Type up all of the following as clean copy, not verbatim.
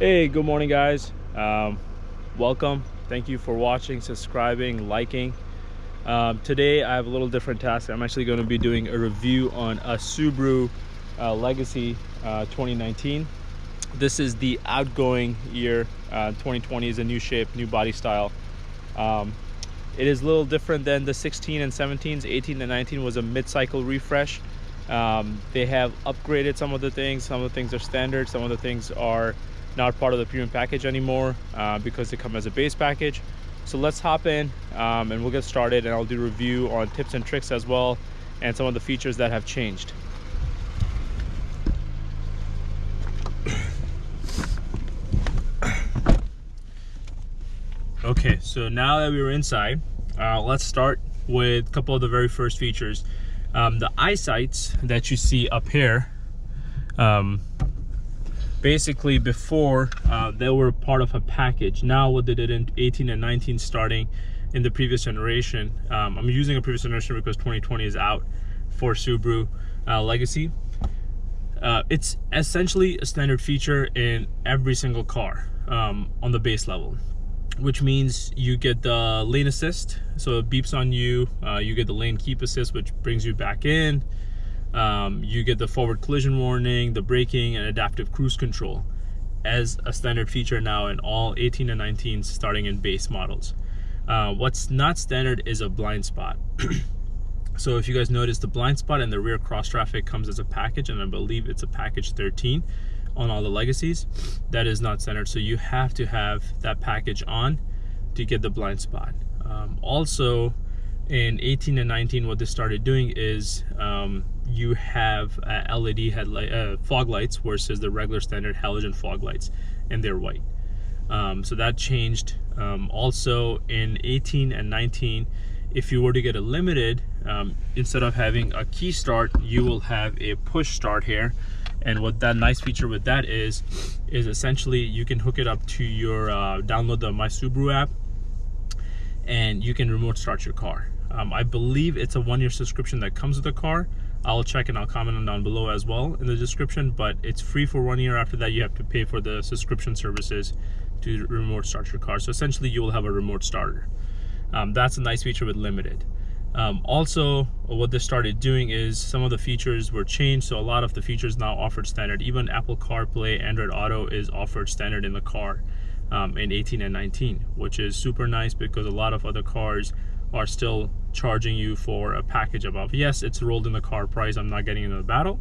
Hey, good morning guys. Welcome. Thank you for watching, subscribing, liking. Today I have a little different task. I'm actually going to be doing a review on a Subaru Legacy 2019. This is the outgoing year. 2020 is a new shape, new body style. It is a little different than the 16 and 17s. 18 and 19 was a mid-cycle refresh. They have upgraded some of the things. Some of the things are standard. Some of the things are not part of the premium package anymore because they come as a base package. So let's hop in and we'll get started, and I'll do a review on tips and tricks as well, and some of the features that have changed. Okay, so now that we're inside, let's start with a couple of the very first features. The eye sights that you see up here, basically before they were part of a package. Now what they did in 18 and 19 starting in the previous generation, I'm using a previous generation because 2020 is out for Subaru Legacy. It's essentially a standard feature in every single car on the base level, which means you get the lane assist, so it beeps on you. You get the lane keep assist, which brings you back in. You get the forward collision warning, the braking, and adaptive cruise control as a standard feature now in all 18 and 19 starting in base models. What's not standard is a blind spot. So if you guys notice, the blind spot and the rear cross traffic comes as a package, and I believe it's a package 13 on all the Legacies. That is not standard, so you have to have that package on to get the blind spot. Also in 18 and 19, what they started doing is you have LED headlight fog lights versus the regular standard halogen fog lights, and they're white. So that changed. Also in 18 and 19, if you were to get a limited, instead of having a key start, you will have a push start here. And what that nice feature with that is essentially you can hook it up to your download the My Subaru app, and you can remote start your car. I believe it's a 1-year subscription that comes with the car. I'll check and I'll comment on down below as well in the description, but it's free for 1 year. After that, you have to pay for the subscription services to remote start your car. So essentially you will have a remote starter. That's a nice feature with limited. Also, what they started doing is some of the features were changed, so a lot of the features now offered standard. Even Apple CarPlay, Android Auto is offered standard in the car in 18 and 19, which is super nice because a lot of other cars are still charging you for a package above. Yes, it's rolled in the car price. I'm not getting into the battle,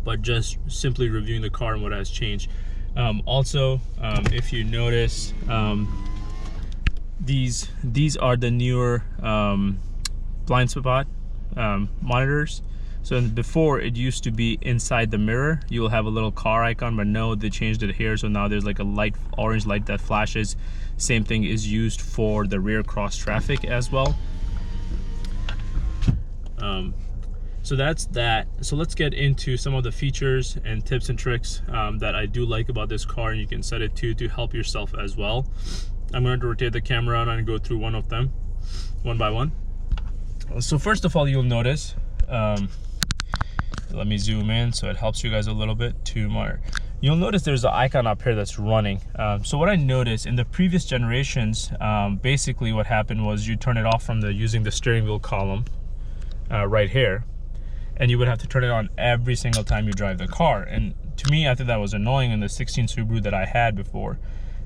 but just simply reviewing the car and what has changed. Also, if you notice, these are the newer blind spot monitors. So before, it used to be inside the mirror. You'll have a little car icon, but no, they changed it here. So now there's like a light, orange light that flashes. Same thing is used for the rear cross traffic as well. So that's that. So let's get into some of the features and tips and tricks that I do like about this car, and you can set it to help yourself as well. I'm going to rotate the camera around and go through one of them one by one. So first of all, you'll notice, let me zoom in so it helps you guys a little bit too much. You'll notice there's an icon up here that's running. So what I noticed in the previous generations, basically what happened was you turn it off from using the steering wheel column right here, and you would have to turn it on every single time you drive the car. And to me, I think that was annoying in the 16 Subaru that I had before.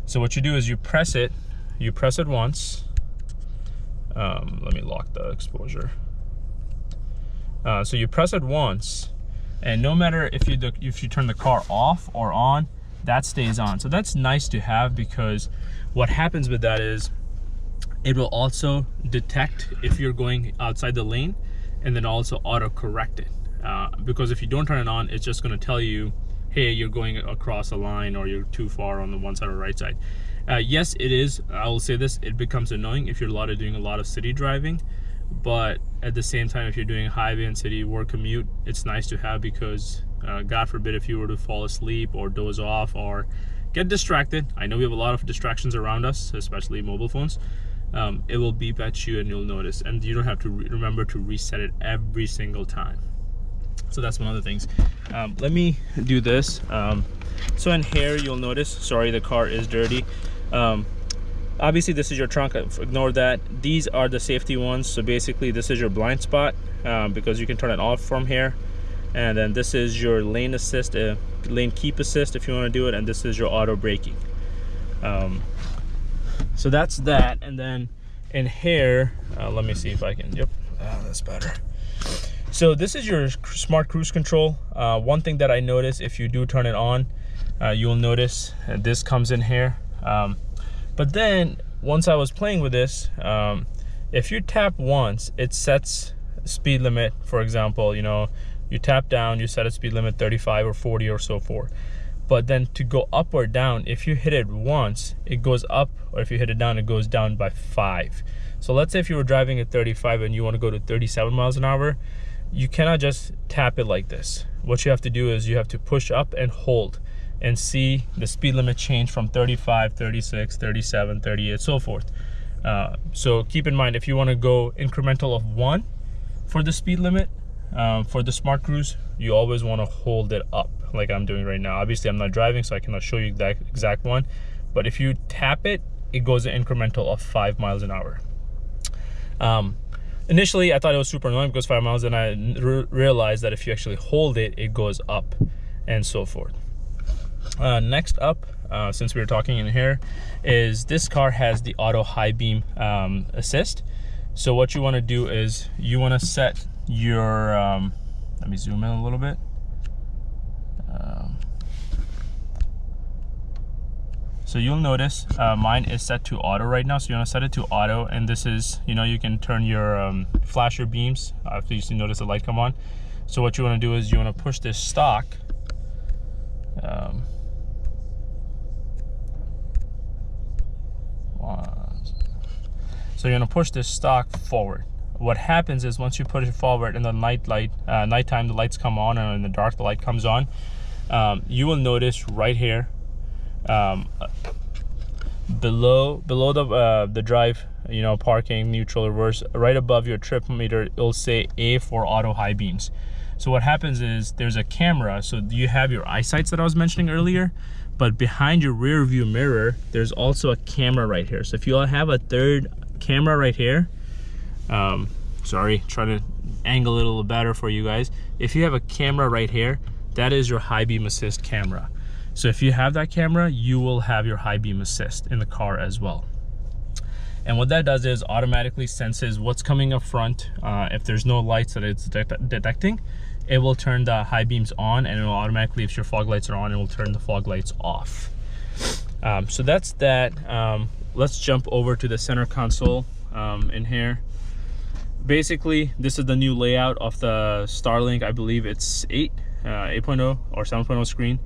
So what you do is you press it once. Let me lock the exposure. So you press it once, and no matter if you turn the car off or on, that stays on. So that's nice to have, because what happens with that is it will also detect if you're going outside the lane, and then also auto correct it. Because if you don't turn it on, it's just going to tell you, hey, you're going across a line, or you're too far on the one side or right side. Yes, it is. I will say this, it becomes annoying if you're doing a lot of city driving, but at the same time, if you're doing highway and city work commute, it's nice to have, because God forbid if you were to fall asleep or doze off or get distracted. I know we have a lot of distractions around us, especially mobile phones. It will beep at you and you'll notice, and you don't have to remember to reset it every single time. So that's one of the things. Let me do this. So in here you'll notice, sorry, the car is dirty. Obviously this is your trunk, ignore that. These are the safety ones. So basically this is your blind spot, because you can turn it off from here. And then this is your lane assist, lane keep assist if you want to do it, and this is your auto braking. So that's that. And then in here, let me see if I can, yep, that's better. So this is your smart cruise control. One thing that I noticed, if you do turn it on, you'll notice this comes in here. But then once I was playing with this, if you tap once, it sets speed limit. For example, you know, you tap down, you set a speed limit 35 or 40 or so forth. But then to go up or down, if you hit it once, it goes up, or if you hit it down, it goes down by 5. So let's say if you were driving at 35 and you want to go to 37 miles an hour, you cannot just tap it like this. What you have to do is you have to push up and hold and see the speed limit change from 35, 36, 37, 38, so forth. So keep in mind, if you want to go incremental of 1 for the speed limit, for the smart cruise, you always want to hold it up like I'm doing right now. Obviously I'm not driving, so I cannot show you that exact one, but if you tap it, it goes an incremental of 5 miles an hour. Initially I thought it was super annoying because 5 miles, and I realized that if you actually hold it, it goes up and so forth. Next up, since we were talking in here, is this car has the auto high beam assist. So what you want to do is you want to set your let me zoom in a little bit. So you'll notice mine is set to auto right now, so you want to set it to auto. And this is, you know, you can turn your flasher beams after you notice the light come on. So what you want to do is you want to push this stock so you're going to push this stock forward. What happens is once you push it forward, in the nighttime the lights come on, and in the dark the light comes on, you will notice right here, below the drive, you know, parking, neutral, reverse, right above your trip meter, it'll say A for auto high beams. So what happens is there's a camera. So you have your eye sights that I was mentioning earlier, but behind your rear view mirror there's also a camera right here. So if you have a third camera right here, sorry, try to angle it a little better for you guys. If you have a camera right here, that is your high beam assist camera. So if you have that camera, you will have your high beam assist in the car as well. And what that does is automatically senses what's coming up front. If there's no lights that it's detecting, it will turn the high beams on, and it will automatically, if your fog lights are on, it will turn the fog lights off. So that's that. Let's jump over to the center console in here. Basically, this is the new layout of the Starlink. I believe it's 8.0 or 7.0 screen.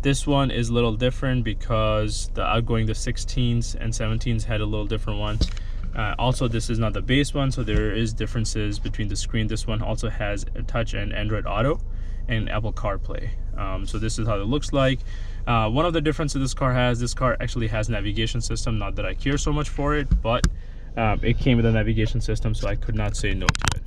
This one is a little different because the 16s and 17s had a little different one. Also, this is not the base one, so there is differences between the screen. This one also has a touch and Android Auto and Apple CarPlay. So this is how it looks like. One of the differences this car actually has navigation system. Not that I care so much for it, but it came with a navigation system, so I could not say no to it.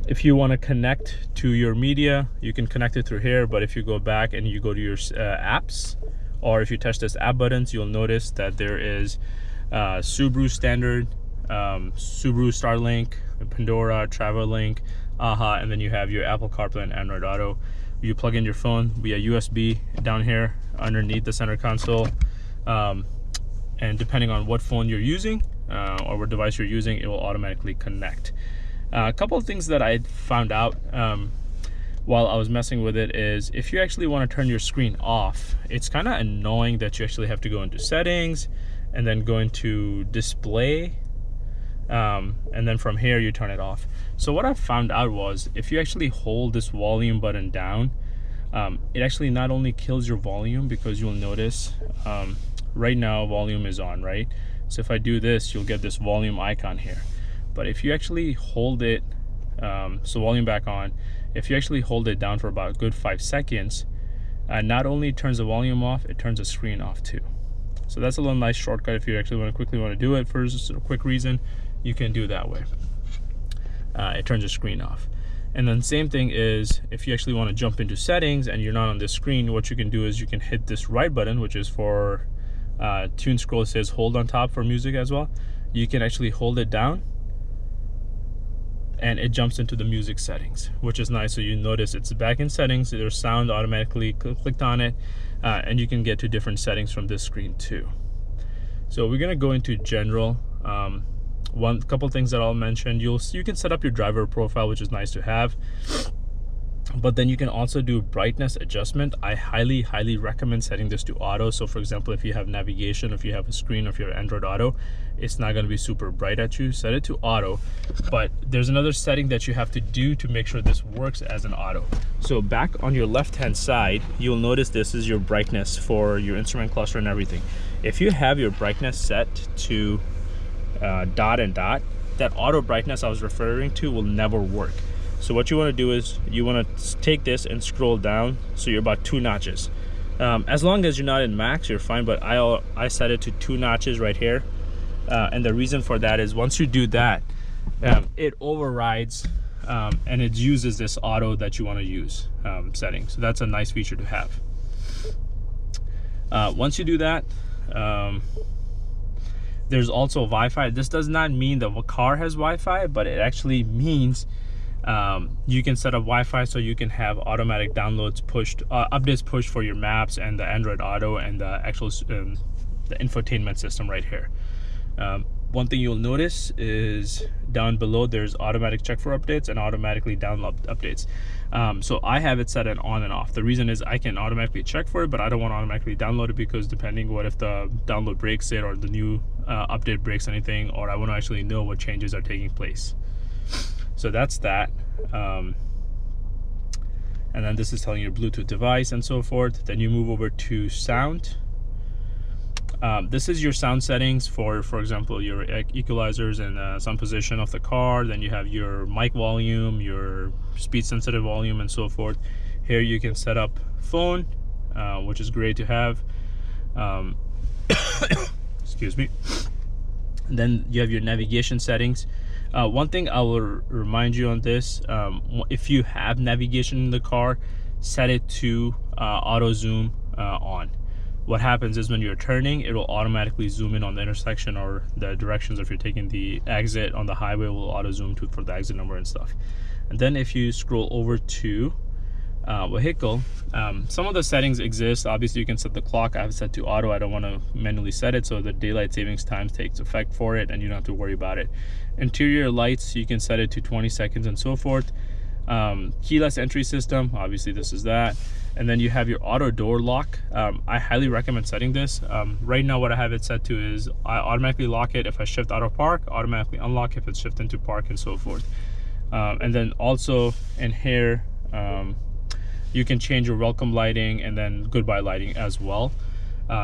If you want to connect to your media, you can connect it through here, but if you go back and you go to your apps, or if you touch this app buttons, you'll notice that there is Subaru Standard, Subaru Starlink, Pandora, Travelink, AHA, and then you have your Apple CarPlay and Android Auto. You plug in your phone via USB down here underneath the center console, and depending on what phone you're using or what device you're using, it will automatically connect. A couple of things that I found out while I was messing with it is, if you actually want to turn your screen off, it's kind of annoying that you actually have to go into settings and then go into display, and then from here you turn it off. So what I found out was, if you actually hold this volume button down, it actually not only kills your volume, because you'll notice right now volume is on, right? So if I do this, you'll get this volume icon here. But if you actually hold it, so volume back on, if you actually hold it down for about a good 5 seconds, not only turns the volume off, it turns the screen off too. So that's a little nice shortcut. If you actually quickly want to do it for a quick reason, you can do it that way. It turns your screen off. And then same thing is, if you actually want to jump into settings and you're not on the screen, what you can do is you can hit this right button, which is for tune scroll. It says hold on top for music as well. You can actually hold it down and it jumps into the music settings, which is nice. So you notice it's back in settings, there's sound automatically clicked on it, and you can get to different settings from this screen too. So we're gonna go into general. One couple things that I'll mention, you can set up your driver profile, which is nice to have, but then you can also do brightness adjustment. I highly recommend setting this to auto. So for example, if you have navigation, if you have a screen, if you're Android Auto, it's not going to be super bright at you. Set it to auto. But there's another setting that you have to do to make sure this works as an auto. So back on your left hand side, you'll notice this is your brightness for your instrument cluster and everything. If you have your brightness set to dot and dot, that auto brightness I was referring to will never work. So what you want to do is you want to take this and scroll down so you're about 2 notches. As long as you're not in max, you're fine, but I set it to 2 notches right here, and the reason for that is once you do that, it overrides and it uses this auto that you want to use setting. So that's a nice feature to have. Once you do that, there's also Wi-Fi. This does not mean the car has Wi-Fi, but it actually means you can set up Wi-Fi so you can have automatic downloads pushed, updates pushed for your maps and the Android Auto and the actual the infotainment system right here. One thing you'll notice is down below there's automatic check for updates and automatically download updates. So I have it set on and off. The reason is I can automatically check for it, but I don't want to automatically download it because depending what if the download breaks it or the new update breaks anything, or I want to actually know what changes are taking place. So that's that. And then this is telling your Bluetooth device and so forth. Then you move over to sound. This is your sound settings for example, your equalizers and sound position of the car. Then you have your mic volume, your speed sensitive volume and so forth. Here you can set up phone, which is great to have. Excuse me. Then you have your navigation settings. One thing I will remind you on this, if you have navigation in the car, set it to auto zoom on. What happens is when you're turning, it will automatically zoom in on the intersection or the directions. If you're taking the exit on the highway, will auto zoom to for the exit number and stuff. And then if you scroll over to vehicle, some of the settings exist. Obviously you can set the clock. I have it set to auto. I don't want to manually set it, so the daylight savings time takes effect for it and you don't have to worry about it. Interior lights, you can set it to 20 seconds and so forth. Keyless entry system, obviously this is that. And then you have your auto door lock. I highly recommend setting this. Right now what I have it set to is I automatically lock it if I shift out of park, automatically unlock if it's shift into park and so forth. And then also in here, you can change your welcome lighting and then goodbye lighting as well.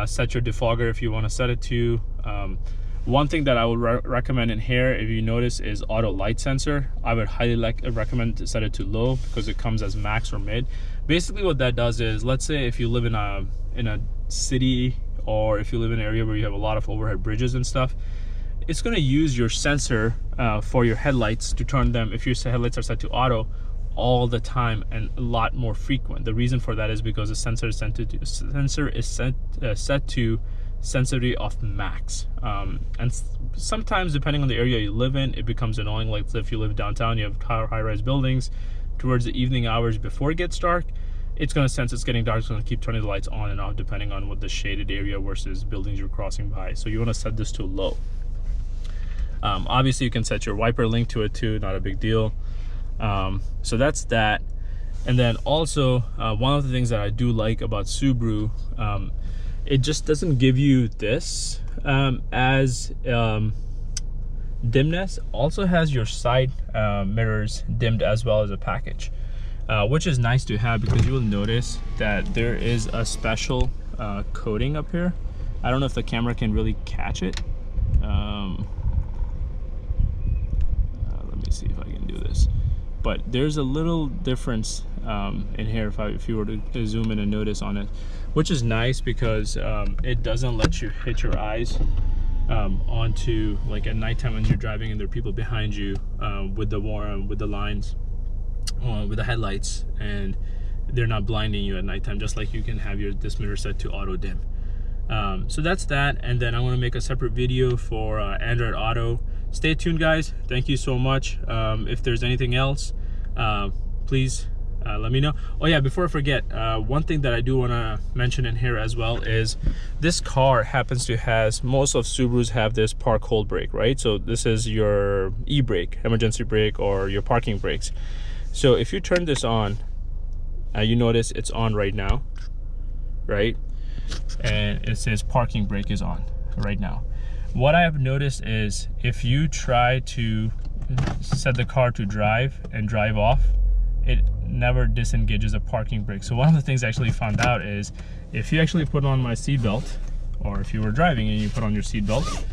Set your defogger if you want to set it to. One thing that I would recommend in here, if you notice, is auto light sensor. I would highly recommend to set it to low because it comes as max or mid. Basically what that does is, let's say if you live in a city, or if you live in an area where you have a lot of overhead bridges and stuff, it's going to use your sensor for your headlights to turn them, if your headlights are set to auto, all the time and a lot more frequent. The reason for that is because the sensor is set to sensitivity of max, and sometimes depending on the area you live in, it becomes annoying. Like if you live downtown, you have high-rise buildings, towards the evening hours before it gets dark, it's going to sense it's getting dark. It's going to keep turning the lights on and off depending on what the shaded area versus buildings you're crossing by. So you want to set this to low. Obviously you can set your wiper link to it too, not a big deal. So that's that. And then also one of the things that I do like about Subaru, it just doesn't give you this as dimness. Also has your side mirrors dimmed as well as a package, which is nice to have because you will notice that there is a special coating up here. I don't know if the camera can really catch it. Let me see if I can do this. But there's a little difference in here if you were to zoom in and notice on it, which is nice because it doesn't let you hit your eyes onto, like at nighttime when you're driving and there are people behind you with the lines. with the headlights, and they're not blinding you at nighttime, just like you can have this mirror set to auto dim. So that's that, and then I want to make a separate video for Android Auto. Stay tuned, guys. Thank you so much. If there's anything else, please let me know. Oh yeah, before I forget, one thing that I do want to mention in here as well is this car happens to most of Subarus have this park hold brake, right? So this is your e-brake, emergency brake, or your parking brakes. So if you turn this on, you notice it's on right now, right? And it says parking brake is on right now. What I have noticed is if you try to set the car to drive and drive off, it never disengages a parking brake. So one of the things I actually found out is if you actually put on my seatbelt, or if you were driving and you put on your seatbelt,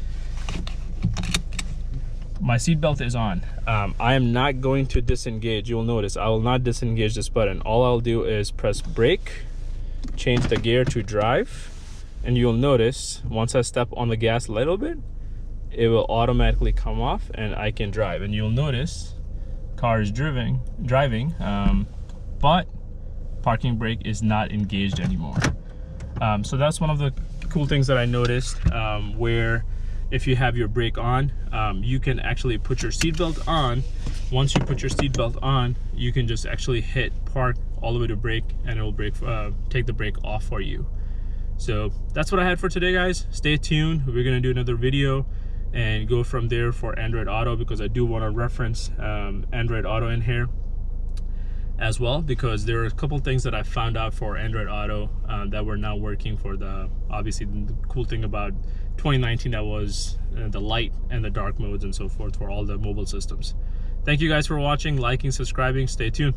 my seatbelt is on. I am not going to disengage. You'll notice I will not disengage this button. All I'll do is press brake, change the gear to drive, and you'll notice once I step on the gas a little bit, it will automatically come off and I can drive. And you'll notice car is driving, but parking brake is not engaged anymore. So that's one of the cool things that I noticed, where if you have your brake on, you can actually put your seatbelt on. Once you put your seatbelt on, you can just actually hit park all the way to brake, and it will take the brake off for you. So that's what I had for today, guys. Stay tuned. We're gonna do another video and go from there for Android Auto, because I do want to reference Android Auto in here as well, because there are a couple things that I found out for Android Auto that were now working for obviously the cool thing about 2019, that was the light and the dark modes and so forth for all the mobile systems. Thank you guys for watching, liking, subscribing. Stay tuned.